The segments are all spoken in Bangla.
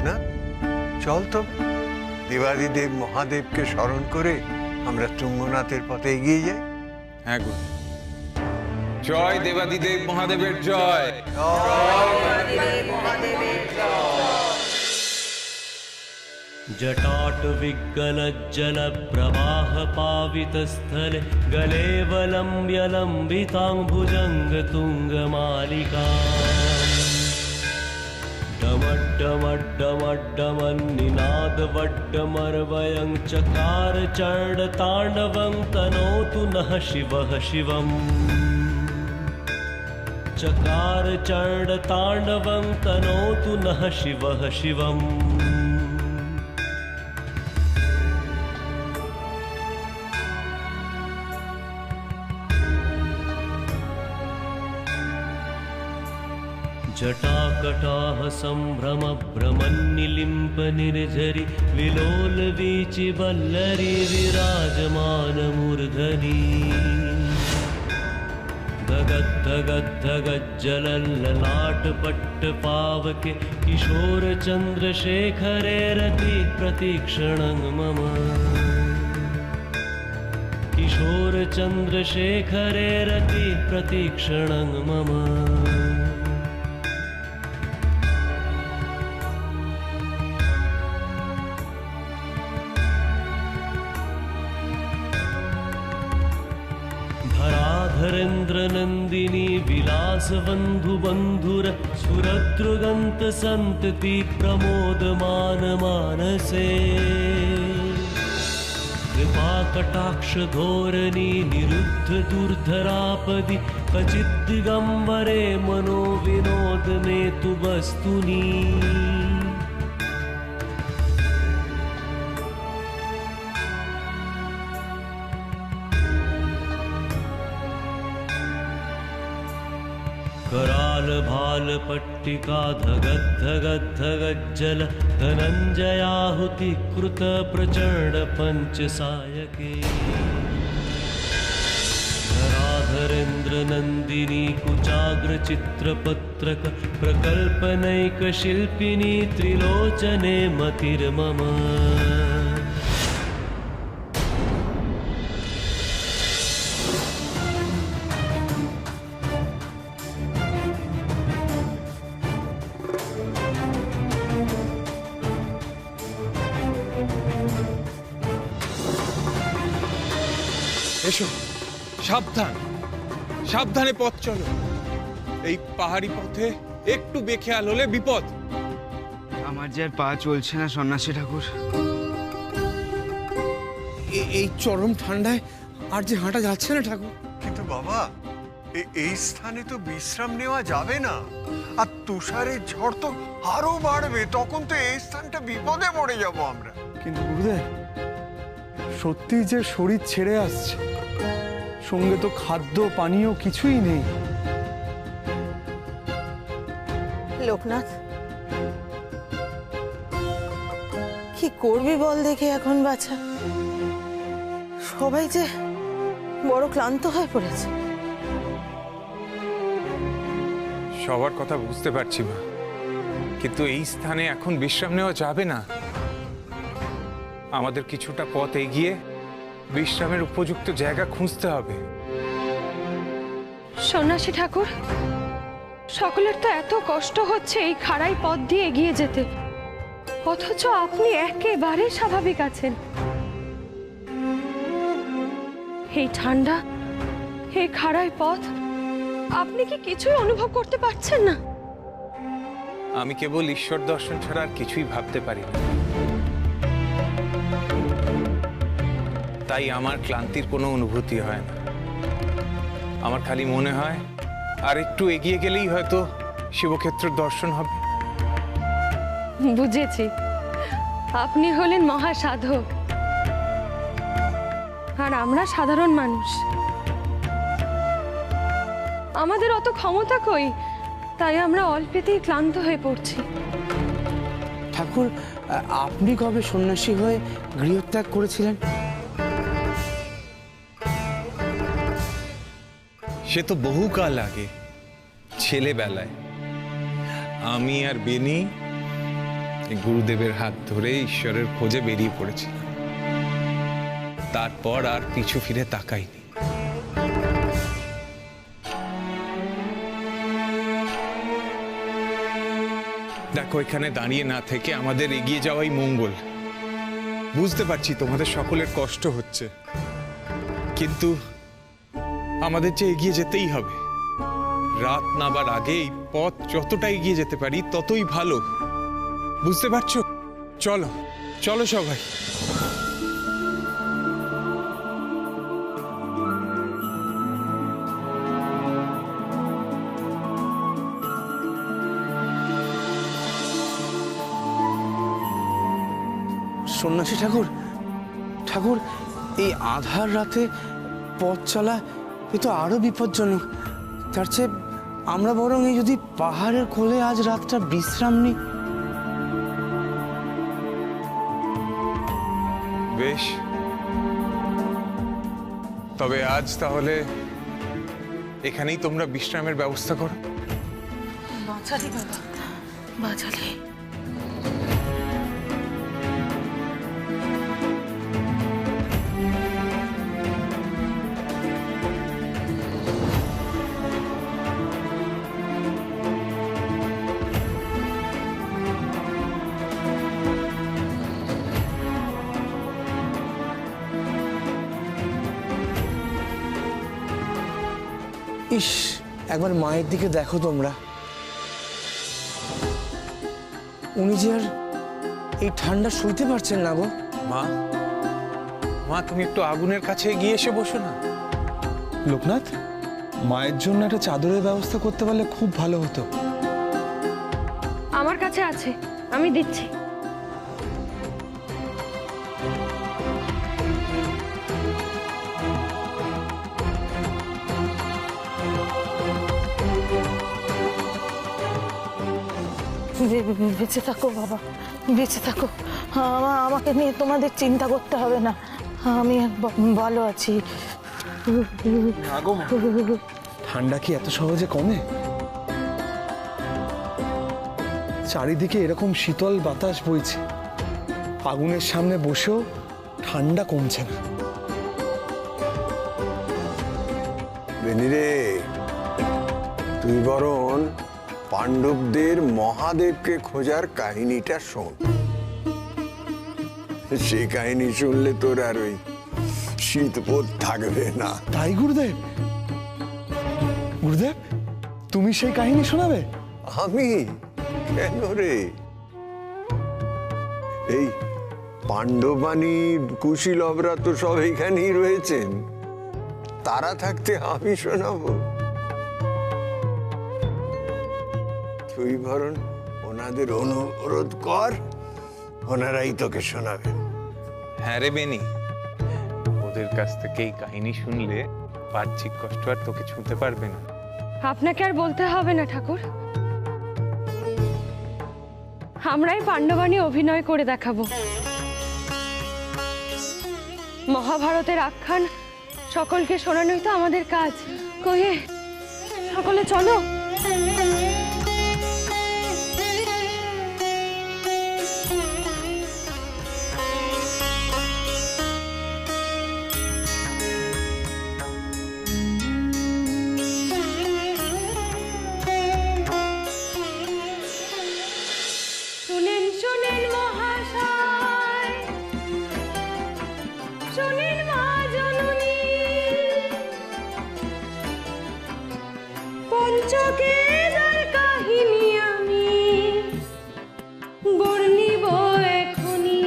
লোকনাথ, চল তো দেবাদিদেব মহাদেবকে স্মরণ করে আমরা তুঙ্গনাথের পথে এগিয়ে যাই। হ্যাঁ গুরু। জয় দেবাদিদেব মহাদেবের জয়। जटाट विगलज्जल प्रवाह पावितस्थले गलेवलम्ब्य लम्बिताम्बुजङ्ग तुङ्गमालिका डमड्डमड्डमड्डमन्निनादवड्डमर्वयं चकार चण्डताण्डवं तनोतु नः शिवः शिवम् चकार चण्डताण्डवं तनोतु नः शिवः शिवम्। जटाकटाह सम्भ्रम भ्रमन्निलिम्प निर्झरि विलोल वीचि वल्लरी विराजमान मूर्धनि धगद्धगद्धगज्जलल्ललाट पट्ट पावके किशोर चन्द्रशेखरे रति प्रतीक्षणं मम किशोर चन्द्रशेखरे रति प्रतीक्षणं मम। धरेन्द्र नंदिनी विलास बंधु बंधुर सुरद्रुगंत संतति प्रमोदमान मानसे कृपा कटाक्ष धोरणी निरुद्ध दुर्धरापदि कचित् दिगंबरे मनो विनोद में तु वस्तुनि कराल भाल पट्टिका धगद्धगद्धगज्जल धनञ्जयाहुति कृत प्रचंड पंचसायके धराधरेन्द्र नंदिनी कुचाग्र चित्रपत्रक प्रकल्पनैक शिल्पिनी त्रिलोचने मतिर्मम এসো, সাবধান সাবধানে পথ চলো। এই পাহাড়ি পথে একটু বেখেয়াল হলে বিপদ। আমার যে আর পা চলছে না সন্ন্যাসী ঠাকুর। এই চরম ঠান্ডায় আর যে হাঁটা যাচ্ছে না ঠাকুর। কিন্তু বাবা, এই স্থানে তো বিশ্রাম নেওয়া যাবে না, আর তুষারের ঝড় তো আরো বাড়বে, তখন তো এই স্থানটা বিপদে পড়ে যাব আমরা। কিন্তু গুরুদেব, সত্যি যে শরীর ছেড়ে আসছে, সঙ্গে তো খাদ্য পানীয় কিছুই নেই। লোকনাথ, কি করবি বল দেখে এখন বাছা? সবাই যে বড় ক্লান্ত হয়ে পড়েছে। সবার কথা বুঝতে পারছি মা, কিন্তু এই স্থানে এখন বিশ্রাম নেওয়া যাবে না। আমাদের কিছুটা পথ এগিয়ে বিশ্রামের উপযুক্ত জায়গা খুঁজতে হবে। সন্ন্যাসী ঠাকুর, সকলের তো এত কষ্ট হচ্ছে এই খাড়াই পথ দিয়ে এগিয়ে যেতে, অথচ আপনি একেবারে স্বাভাবিক আছেন। এই ঠান্ডা, এই খাড়াই পথ, আপনি কি কিছুই অনুভব করতে পারছেন না? আমি কেবল ঈশ্বর দর্শন ছাড়া আর কিছুই ভাবতে পারি না, তাই আমার ক্লান্তির কোনো অনুভূতি হয় না। আমার খালি মনে হয় আর একটু এগিয়ে গেলেই হয়তো শিবক্ষেত্রের দর্শন হবে। বুঝেছি, আপনি হলেন মহাসাধক আর আমরা সাধারণ মানুষ। আমাদের অত ক্ষমতা কই, তাই আমরা অল্পেতেই ক্লান্ত হয়ে পড়ছি। ঠাকুর, আপনি কবে সন্ন্যাসী হয়ে গৃহত্যাগ করেছিলেন? সে তো বহুকাল আগে, ছেলেবেলায়। আমি আর বেনি এই গুরুদেবের হাত ধরে ঈশ্বরের খোঁজে বেরিয়ে পড়েছি, তারপর আর পিছু ফিরে তাকাইনি। দেখো, এখানে দাঁড়িয়ে না থেকে আমাদের এগিয়ে যাওয়াই মঙ্গল। বুঝতে পারছি তোমাদের সকলের কষ্ট হচ্ছে, কিন্তু আমাদের যে এগিয়ে যেতেই হবে। রাত নাবার আগে এই পথ যতটা এগিয়ে যেতে পারি ততই ভালো, বুঝতে পারছো? চলো চলো সবাই। সন্ন্যাসী ঠাকুর, ঠাকুর, এই আধার রাতে পথ চলা এ তো আরো বিপজ্জনক। তার চেয়ে আমরা বরং এই যদি পাহাড়ের কোলে আজ রাতটা বিশ্রাম নিই। বেশ, তবে আজ তাহলে এখানেই তোমরা বিশ্রামের ব্যবস্থা করো। বাঁচালি বাবা, বাঁচালি। ইস, একবার মায়ের দিকে দেখো তোমরা। উনি যে আর এই ঠান্ডা সইতে পারছেন না গো। মা, মা তুমি একটু আগুনের কাছে গিয়ে এসে বসো না। লোকনাথ, মায়ের জন্য একটা চাদরের ব্যবস্থা করতে পারলে খুব ভালো হতো। আমার কাছে আছে, আমি দিচ্ছি। বেঁচে থাকো বাবা, বেঁচে থাকো। আমাকে নিয়ে তোমাদের চিন্তা করতে হবে না, আমি ভালো আছি। ঠান্ডা কি এত সহজে কমে? চারিদিকে এরকম শীতল বাতাস বইছে, আগুনের সামনে বসেও ঠান্ডা কমছে না। বেনিরে, তুই বরং পাণ্ডবদের মহাদেবকে খোঁজার কাহিনীটা শোন। সেই কাহিনী শুনলে তোর আর ওই শীতবোধ থাকবে না। তাই গুরুদেব? গুরুদেব, তুমি সেই কাহিনী শোনাবে? আমি কেন রে? এই পাণ্ডবানী কুশীলবরা তো সব এখানেই রয়েছেন, তারা থাকতে আমি শোনাবো? তুই বরং ওনাদের অনুরোধ কর, ওনারাই তোকে শোনাবেন। হ্যাঁ রে বেনি, ওদের কাছ থেকে এই কাহিনী শুনলে বাহ্যিক কষ্ট আর তোকে ছুঁতে পারবে না। আপনাকে আর বলতে হবে না ঠাকুর, আমরাই পাণ্ডবানী অভিনয় করে দেখাবো। মহাভারতের আখ্যান সকলকে শোনানোই তো আমাদের কাজ। কয়ে সকলে চলো। শুনেন শুনেন মহাশয়, শুনেন মা জননী, পঞ্চকেদার কাহিনী আমি বর্ণিব এখনি।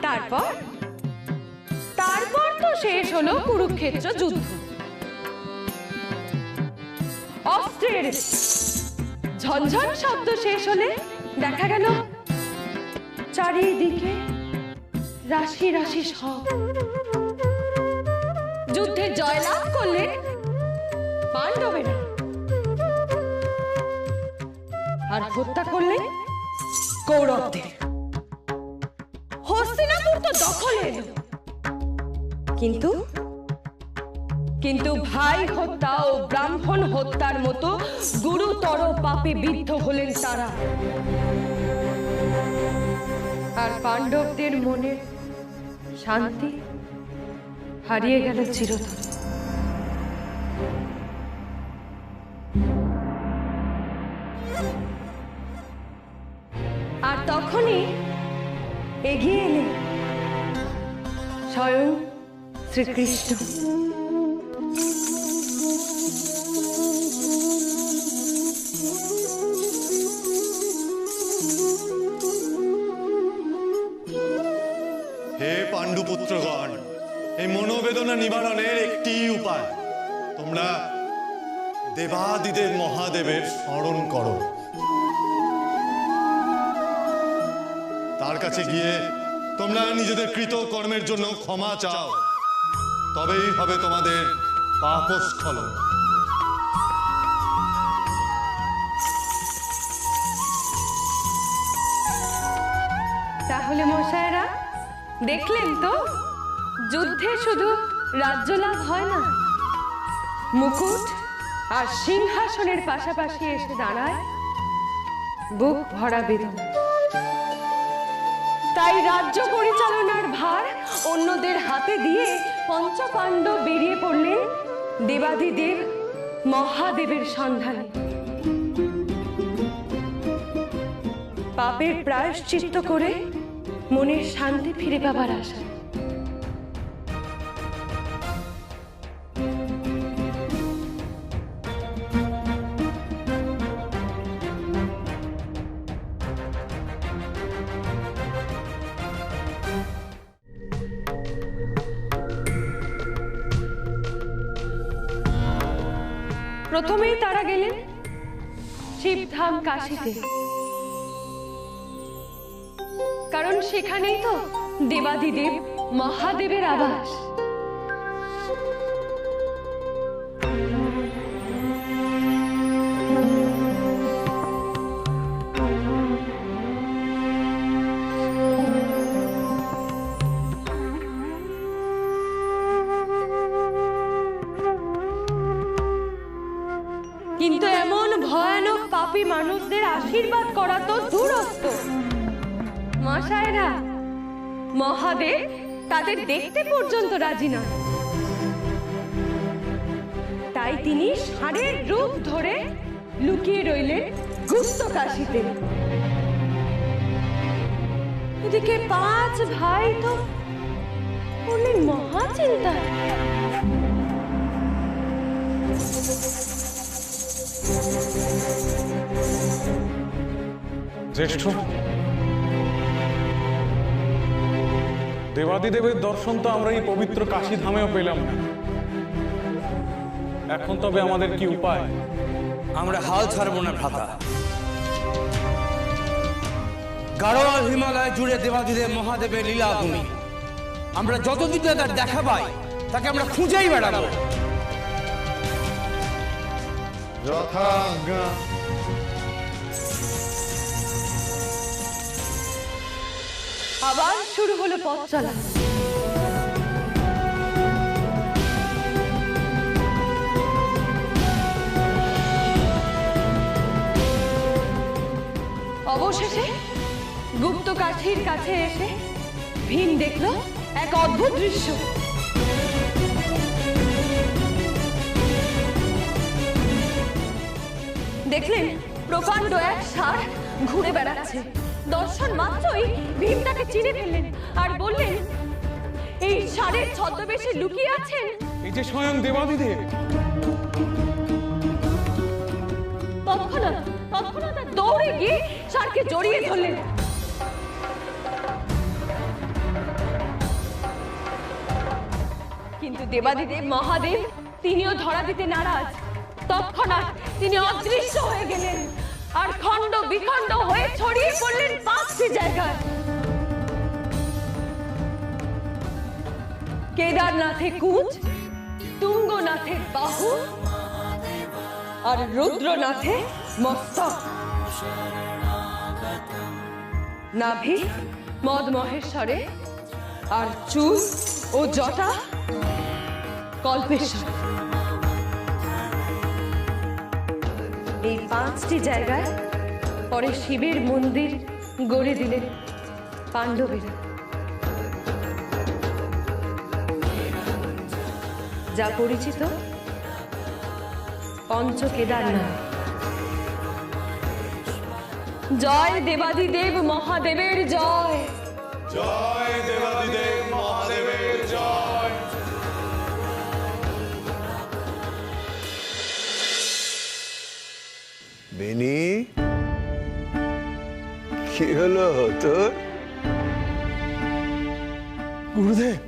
তারপর তো শেষ হলো কুরুক্ষেত্র যুদ্ধ। অস্ত্রের ঝনঝন শব্দ শেষ হলে দেখা গেল চারিদিকে রাশি রাশি শব। যুদ্ধে জয়লাভ করলেন পাণ্ডবেরা, আর হত্যা করলেন কৌরবদের। হস্তিনাপুর তো দখলে এলো, কিন্তু কিন্তু ভাই হত্যা ও ব্রাহ্মণ হত্যার মতো গুরুতর পাপে বিদ্ধ হলেন তারা। আর পাণ্ডবদের মনের শান্তি হারিয়ে গেল চিরতরে। আর তখনই এগিয়ে এলেন স্বয়ং শ্রীকৃষ্ণ। হে পাণ্ডুপুত্রগণ, এই মনোবেদনা নিবারণের একটি উপায়, তোমরা দেবাদিদেব মহাদেবের স্মরণ করো। তার কাছে গিয়ে তোমরা নিজেদের কৃত কর্মের জন্য ক্ষমা চাও, তবেই হবে তোমাদের পাপস্খলন। তাহলে মশায়েরা দেখলেন তো, যুদ্ধে শুধু রাজ্য লাভ হয় না, মুকুট আর সিংহাসনের পাশাপাশি এসে দাঁড়ায় বুক ভরা বেদনা। তাই রাজ্য পরিচালনার ভার অন্যদের হাতে দিয়ে পঞ্চপাণ্ডব বেরিয়ে পড়লেন দেবাদিদেব মহাদেবের সন্ধানে, পাপের প্রায়শ্চিত্ত করে মনের শান্তি ফিরে পাবার আশা। প্রথমেই তারা গেলেন শিবধাম কাশীতে, কারণ সেখানেই তো দেবাদিদেব মহাদেবের আবাস। কিন্তু এমন ভয়ানক পাপী মানুষদের আশীর্বাদ করা তো দূরস্থ। মশায়েরা, মহাদেব তাদের দেখতে পর্যন্ত রাজি নন। তাই তিনি ষাঁড়ের রূপ ধরে লুকিয়ে রইলেন গুপ্ত কাশীতে। এদিকে 5 ভাই তো পড়লেন মহা চিন্তায়। জ্যেষ্ঠ, দেবাদিদেবের দর্শন তো আমরা এই পবিত্র কাশী ধামেও পেলাম না। এখন তবে আমাদের কি উপায়? আমরা হাল ছাড়বো না ভ্রাতা। গাড়োয়াল হিমালয় জুড়ে দেবাদিদেব মহাদেবের লীলাভূমি। আমরা যতদিন তার দেখা পাই তাকে আমরা খুঁজেই বেড়াবো। যথাজ্ঞা। আবার শুরু হলো পথ চলা। অবশেষে গুপ্ত কাশীর কাছে এসে ভীম দেখল এক অদ্ভুত দৃশ্য। দেখলেন প্রকাণ্ড এক ষাঁড় ঘুরে বেড়াচ্ছে। দর্শন মাত্রই ভীম তাকে চিনে ফেললেন আর বললেন, এই ষাঁড়ের ছদ্মবেশে লুকিয়ে আছেন এই যে স্বয়ং দেবাদিদেব। তৎক্ষণাৎ দৌড়ে গিয়ে ষাঁড়কে জড়িয়ে ধরলেন। কিন্তু দেবাদিদেব মহাদেব তিনিও ধরা দিতে নারাজ। তৎক্ষণাৎ তিনি অদৃশ্য হয়ে গেলেন আর খণ্ড বিখণ্ড হয়ে ছড়িয়ে পড়লেন 5টি জায়গায়। কেদারনাথে কুচ, তুঙ্গনাথে বাহু আর রুদ্রনাথে মস্তক। নাভি মদ মহেশ্বরে আর চুল ও জটা কল্পেশ্বর। এই 5টি জায়গায় পরে শিবের মন্দির গড়ে দিলেন পাণ্ডবেরা, যা পরিচিত পঞ্চকেদারনাথ। জয় দেবাদিদেব মহাদেবের জয়। জয় দেবাদিদেব মহাদেবের জয়। বেনি, কি হলো তোর? গুরুদেব,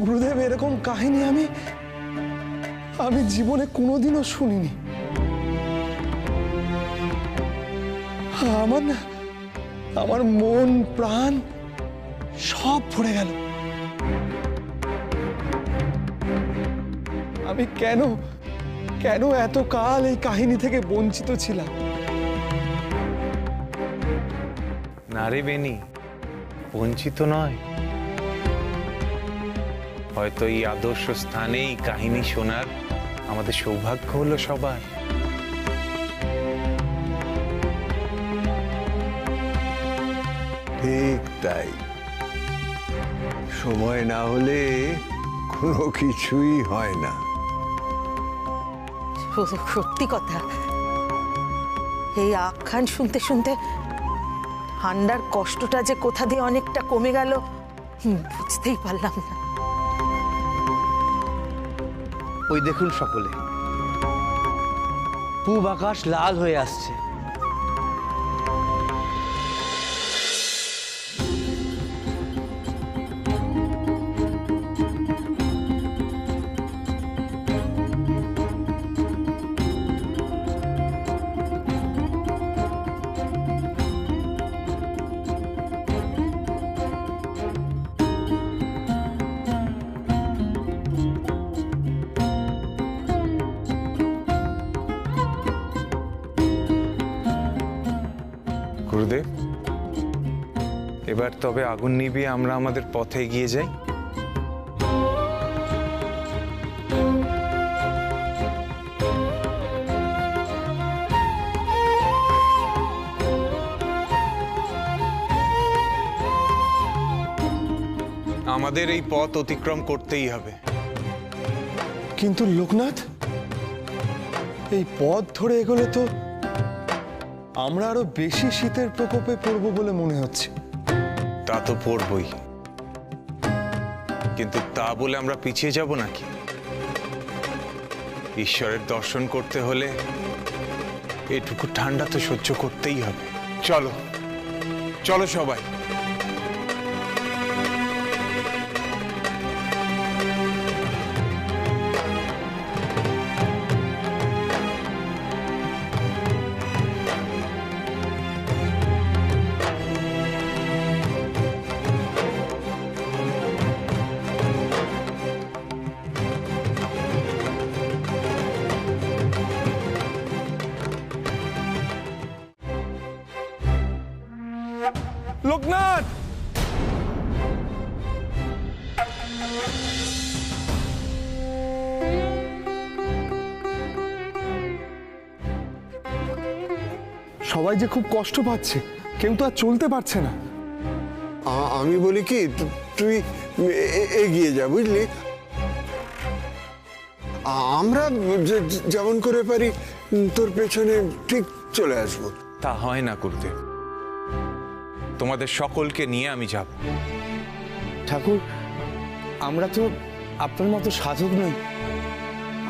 গুরুদেব, এরকম কাহিনী আমি জীবনে কোনোদিনও শুনিনি। আমার মন প্রাণ সব ভরে গেল। আমি কেন এত কাল এই কাহিনী থেকে বঞ্চিত ছিলাম? না রে বেনি, বঞ্চিত নয়। হয়তো এই আদর্শ স্থানে এই কাহিনী শোনার আমাদের সৌভাগ্য হলো সবার। ঠিক তাই, সময় না হলে কোনো কিছুই হয় না। সত্যি কথা, এই আখ্যান শুনতে শুনতে ঠান্ডার কষ্টটা যে কোথা দিয়ে অনেকটা কমে গেল বুঝতেই পারলাম না। ওই দেখুন সকলে, পূব আকাশ লাল হয়ে আসছে। গুরুদেব, এবার তবে আগুন নিভিয়ে আমরা আমাদের পথে এগিয়ে যাই। আমাদের এই পথ অতিক্রম করতেই হবে। কিন্তু লোকনাথ, এই পথ ধরে এগোলে তো আমরা আরো বেশি শীতের প্রকোপে পড়ব বলে মনে হচ্ছে। তা তো পড়বই, কিন্তু তা বলে আমরা পিছিয়ে যাব নাকি? ঈশ্বরের দর্শন করতে হলে এটুকু ঠান্ডা তো সহ্য করতেই হবে। চলো চলো সবাই। লোকনাথ, সবাই যে খুব কষ্ট পাচ্ছে, কেউ তো আর চলতে পারছে না। আমি বলি কি, তুই এগিয়ে যা, বুঝলি? আমরা যেমন করে পারি তোর পেছনে ঠিক চলে আসবো। তা হয় না গুরুদেব, তোমাদের সকলকে নিয়ে আমি যাব। ঠাকুর, আমরা তো আপনার মতো সাধক নই।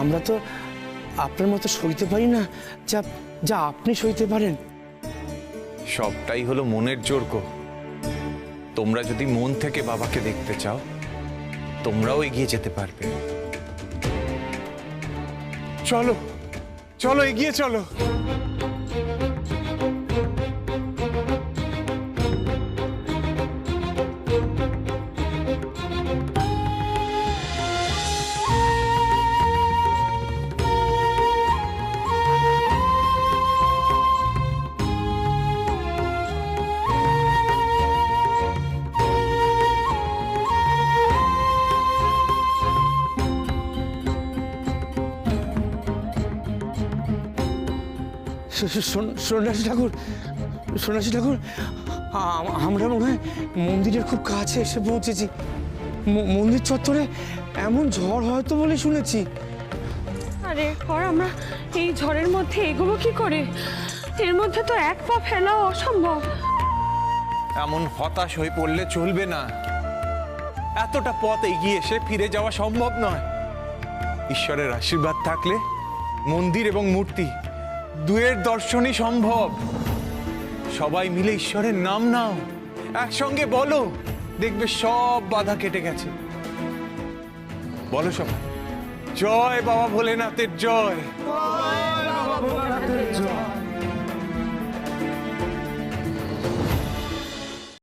আমরা তো আপনার মতো সইতে পারি না যা যা আপনি সইতে পারেন। সবটাই হলো মনের জোর গো। তোমরা যদি মন থেকে বাবাকে দেখতে চাও, তোমরাও এগিয়ে যেতে পারবে। চলো চলো, এগিয়ে চলো। সন্ন্যাসী ঠাকুর, সন্ন্যাসী ঠাকুর, আমরা মনে হয় মন্দিরের খুব কাছে এসে পৌঁছেছি। মন্দির চত্বরে এমন ঝড় হয়তো বলে শুনেছি। আরে এরপর আমরা এই ঝড়ের মধ্যে এগোবো কি করে? এর মধ্যে তো এক পা ফেলাও অসম্ভব। এমন হতাশ হয়ে পড়লে চলবে না। এতটা পথ এগিয়ে এসে ফিরে যাওয়া সম্ভব নয়। ঈশ্বরের আশীর্বাদ থাকলে মন্দির এবং মূর্তি দুয়ের দর্শনই সম্ভব। সবাই মিলে ঈশ্বরের নাম নাও, একসঙ্গে বলো, দেখবে সব বাধা কেটে গেছে। বলো সবাই, জয় বাবা ভোলেনাথের জয়।